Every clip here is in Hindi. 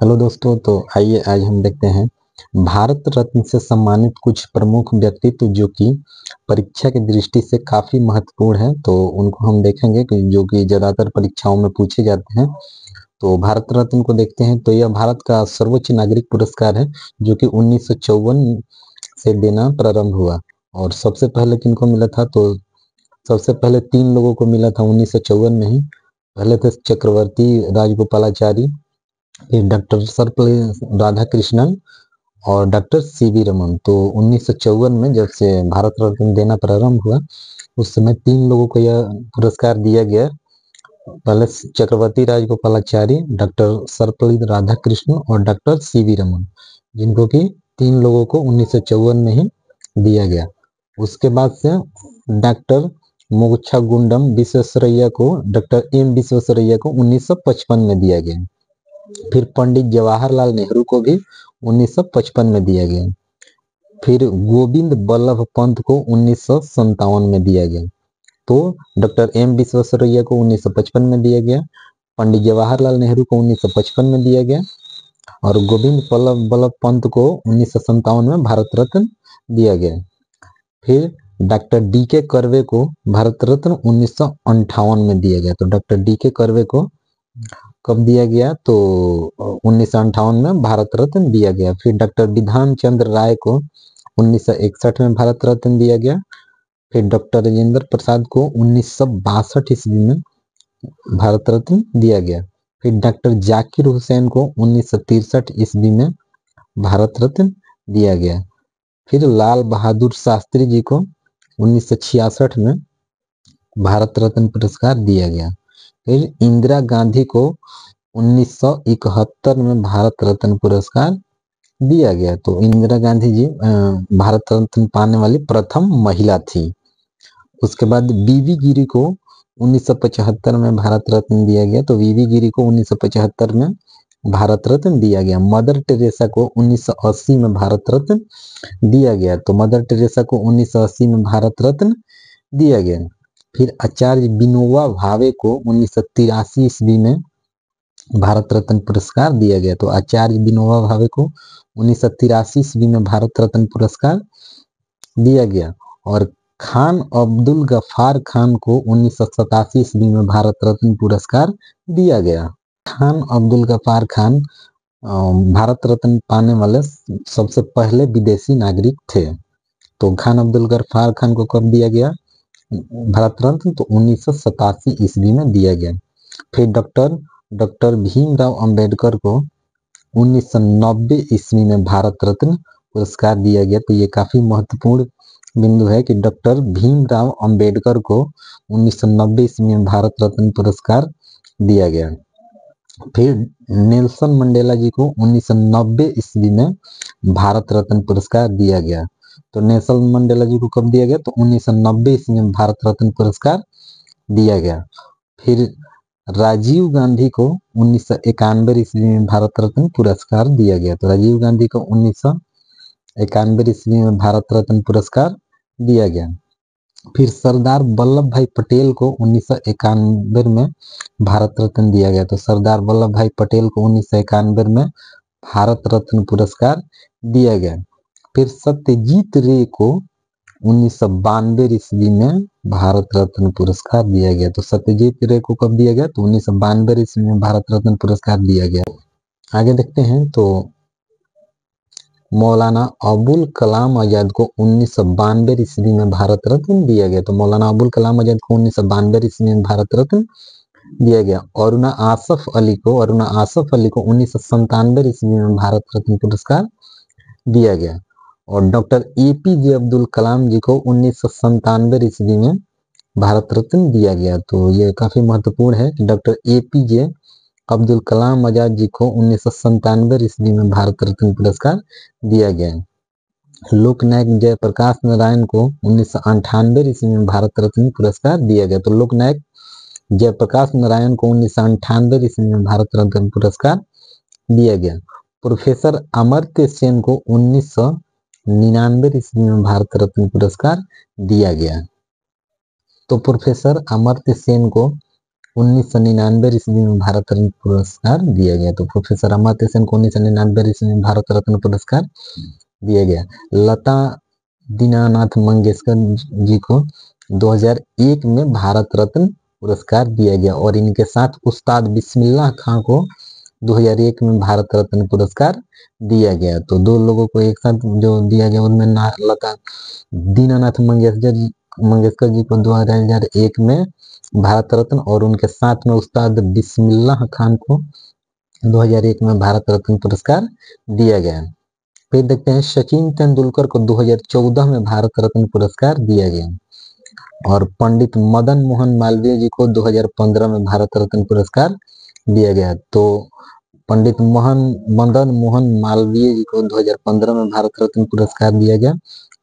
हेलो दोस्तों, तो आइए आज हम देखते हैं भारत रत्न से सम्मानित कुछ प्रमुख व्यक्तित्व जो कि परीक्षा की दृष्टि से काफी महत्वपूर्ण है। तो उनको हम देखेंगे कि जो कि ज्यादातर परीक्षाओं में पूछे जाते हैं। तो भारत रत्न को देखते हैं तो यह भारत का सर्वोच्च नागरिक पुरस्कार है जो कि 1954 से देना प्रारंभ हुआ। और सबसे पहले किनको मिला था? तो सबसे पहले 3 लोगों को मिला था 1954 में ही। पहले थे चक्रवर्ती राजगोपालाचारी, फिर डॉक्टर सर्वपल्ली राधाकृष्णन और डॉक्टर सीवी रमन। तो 1954 में जब से भारत रत्न देना प्रारंभ हुआ उस समय 3 लोगों को यह पुरस्कार दिया गया। पहले चक्रवर्ती राजगोपालाचारी, डॉक्टर सर्वपल्ली राधाकृष्णन और डॉक्टर सीवी रमन, जिनको कि 3 लोगों को 1954 में ही दिया गया। उसके बाद से डॉक्टर मोक्षा गुंडम विश्वेश्वरैया को, डॉक्टर एम विश्वेश्वरैया को 1955 में दिया गया। फिर पंडित जवाहरलाल नेहरू को भी 1955 में दिया गया। फिर गोविंद बल्लभ पंत को 1957 में दिया गया। तो डॉक्टर एम विश्वेश्वरैया को 1955 में दिया गया, पंडित जवाहरलाल नेहरू को 1955 में दिया गया और गोविंद बल्लभ पंत को 1957 में भारत रत्न दिया गया। फिर डॉक्टर डी के कर्वे को भारत रत्न 1958 में दिया गया। तो डॉक्टर डी के कर्वे को कब दिया गया? तो 1958 में भारत रत्न दिया गया। फिर डॉक्टर विधान चंद्र राय को 1961 में भारत रत्न दिया गया। फिर डॉक्टर राजेंद्र प्रसाद को 1962 ईस्वी में भारत रत्न दिया गया। फिर डॉक्टर जाकिर हुसैन को 1963 ईस्वी में भारत रत्न दिया गया। फिर लाल बहादुर शास्त्री जी को 1966 में भारत रत्न पुरस्कार दिया गया। फिर इंदिरा गांधी को 1971 में भारत रत्न पुरस्कार दिया गया। तो इंदिरा गांधी जी भारत रत्न पाने वाली प्रथम महिला थी। उसके बाद बीवी गिरी को 1975 में भारत रत्न दिया गया। तो बीवी गिरी को 1975 में भारत रत्न दिया गया। मदर टेरेसा को 1980 में भारत रत्न दिया गया। तो मदर टेरेसा को 1980 में भारत रत्न दिया गया। फिर आचार्य विनोबा भावे को 1983 ईस्वी में भारत रत्न पुरस्कार दिया गया। तो आचार्य विनोबा भावे को 1983 ईस्वी में भारत रत्न पुरस्कार दिया गया। और खान अब्दुल गफ्फार खान को 1987 ईस्वी में भारत रत्न पुरस्कार दिया गया। खान अब्दुल गफ्फार खान भारत रत्न पाने वाले सबसे पहले विदेशी नागरिक थे। तो खान अब्दुल गफ्फार खान को कब दिया गया भारत रत्न? तो 1987 ईस्वी में दिया गया। फिर डॉक्टर भीमराव अंबेडकर को 1990 ईस्वी में भारत रत्न पुरस्कार दिया गया। तो ये काफी महत्वपूर्ण बिंदु है कि डॉक्टर भीमराव अंबेडकर को 1990 ईस्वी में भारत रत्न पुरस्कार दिया गया। फिर नेल्सन मंडेला जी को 1990 ईस्वी में भारत रत्न पुरस्कार दिया गया। तो नेल्सन मंडेला जी को कब दिया गया? तो 1990 ईस्वी में भारत रत्न पुरस्कार दिया गया। फिर राजीव गांधी को 1991 ईस्वी में भारत रत्न पुरस्कार दिया गया। तो राजीव गांधी को 1991 ईस्वी में भारत रत्न पुरस्कार दिया गया। फिर सरदार वल्लभ भाई पटेल को 1991 में भारत रत्न दिया गया। तो सरदार वल्लभ भाई पटेल को 1991 में भारत रत्न पुरस्कार दिया गया। फिर सत्यजीत रे को 1992 ईस्वी में भारत रत्न पुरस्कार दिया गया। तो सत्यजीत रे को कब दिया गया? तो 1992 ईस्वी में भारत रत्न पुरस्कार दिया गया। आगे देखते हैं तो मौलाना अबुल कलाम आजाद को 1992 ईस्वी में भारत रत्न दिया गया। तो मौलाना अबुल कलाम आजाद को 1992 ईस्वी में भारत रत्न दिया गया। अरुणा आसफ अली को 1997 ईस्वी में भारत रत्न पुरस्कार दिया गया। और डॉक्टर APJ अब्दुल कलाम जी को 1997 ईस्वी में भारत रत्न दिया गया। तो ये काफी महत्वपूर्ण है कि डॉक्टर APJ अब्दुल कलाम आजाद जी को 1997 ईस्वी में भारत रत्न पुरस्कार दिया गया। लोकनायक जयप्रकाश नारायण को 1998 ईस्वी में भारत रत्न पुरस्कार दिया गया। तो लोकनायक जयप्रकाश नारायण को 1998 ईस्वी में भारत रत्न पुरस्कार दिया गया। प्रोफेसर अमर्त्य सेन को 1999 ईस्वी में भारत रत्न पुरस्कार दिया गया। तो प्रोफेसर अमर्त्य सेन को 1999 ईस्वी में भारत रत्न पुरस्कार दिया गया। तो प्रोफेसर अमर्त्य सेन को 1999 ईस्वी में भारत रत्न पुरस्कार दिया गया। लता दीनानाथ मंगेशकर जी को 2001 में भारत रत्न पुरस्कार दिया गया और इनके साथ उस्ताद बिस्मिल्लाह खां को 2001 में भारत रत्न पुरस्कार दिया गया। तो दो लोगों को एक साथ जो दिया गया उनमें लता दीनानाथ मंगेशकर जी को 2001 में भारत रत्न और उनके साथ में उस्ताद बिस्मिल्लाह खान को 2001 में भारत रत्न पुरस्कार दिया गया। फिर देखते हैं सचिन तेंदुलकर को 2014 में भारत रत्न पुरस्कार दिया गया और पंडित मदन मोहन मालवीय जी को 2015 में भारत रत्न पुरस्कार दिया गया। तो पंडित मदन मोहन मालवीय जी को 2015 में भारत रत्न पुरस्कार दिया गया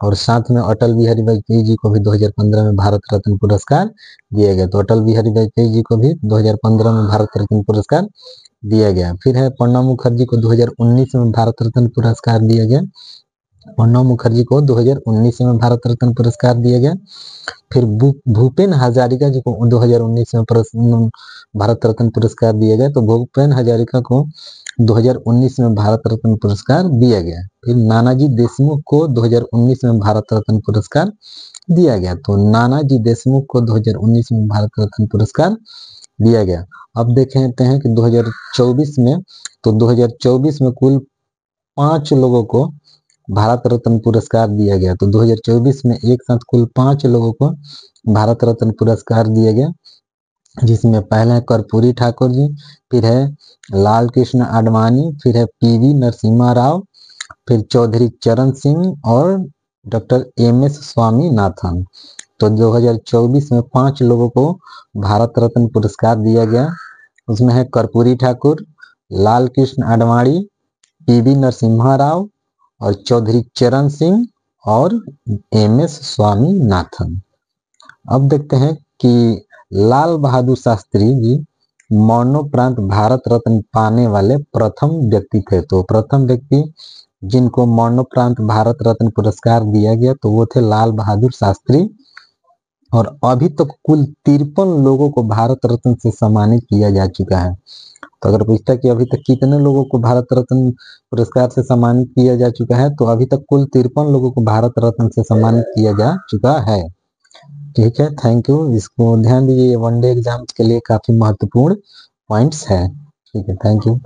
और साथ में अटल बिहारी वाजपेयी जी को भी 2015 में भारत रत्न पुरस्कार दिया गया। तो अटल बिहारी वाजपेयी जी को भी 2015 में भारत रत्न पुरस्कार दिया गया। फिर है प्रणब मुखर्जी को 2019 में भारत रत्न पुरस्कार दिया गया। प्रणब मुखर्जी को 2019 में भारत रत्न पुरस्कार दिया गया। फिर भूपेन हजारिका जी को 2019 में भारत रत्न पुरस्कार दिया गया। तो भूपेन हजारिका को 2019 में भारत रत्न पुरस्कार दिया गया। फिर नानाजी देशमुख को 2019 में भारत रत्न पुरस्कार दिया गया। तो नानाजी देशमुख को 2019 में भारत रत्न पुरस्कार दिया गया। अब देखते हैं कि 2024 में, तो 2024 में कुल 5 लोगों को भारत रत्न पुरस्कार दिया गया। तो 2024 में एक साथ कुल 5 लोगों को भारत रत्न पुरस्कार दिया गया, जिसमें पहले है कर्पूरी ठाकुर जी, फिर है लाल कृष्ण आडवाणी, फिर है पीवी नरसिम्हा राव, फिर चौधरी चरण सिंह और डॉक्टर MS स्वामीनाथन। तो 2024 में 5 लोगों को भारत रत्न पुरस्कार दिया गया। उसमें है कर्पूरी ठाकुर, लाल कृष्ण आडवाणी, पीवी नरसिम्हा राव और चौधरी चरण सिंह और MS स्वामीनाथन। अब देखते हैं कि लाल बहादुर शास्त्री जी मरणोपरांत भारत रत्न पाने वाले प्रथम व्यक्ति थे। तो प्रथम व्यक्ति जिनको मरणोपरांत भारत रत्न पुरस्कार दिया गया तो वो थे लाल बहादुर शास्त्री। और अभी तक कुल 53 लोगों को भारत रत्न से सम्मानित किया जा चुका है। तो अगर पूछता कि अभी तक कितने लोगों को भारत रत्न पुरस्कार से सम्मानित किया जा चुका है, तो अभी तक कुल 53 लोगों को भारत रत्न से सम्मानित किया जा चुका है। ठीक है, थैंक यू। इसको ध्यान दीजिए, वनडे एग्जाम्स के लिए काफी महत्वपूर्ण पॉइंट्स है। ठीक है, थैंक यू।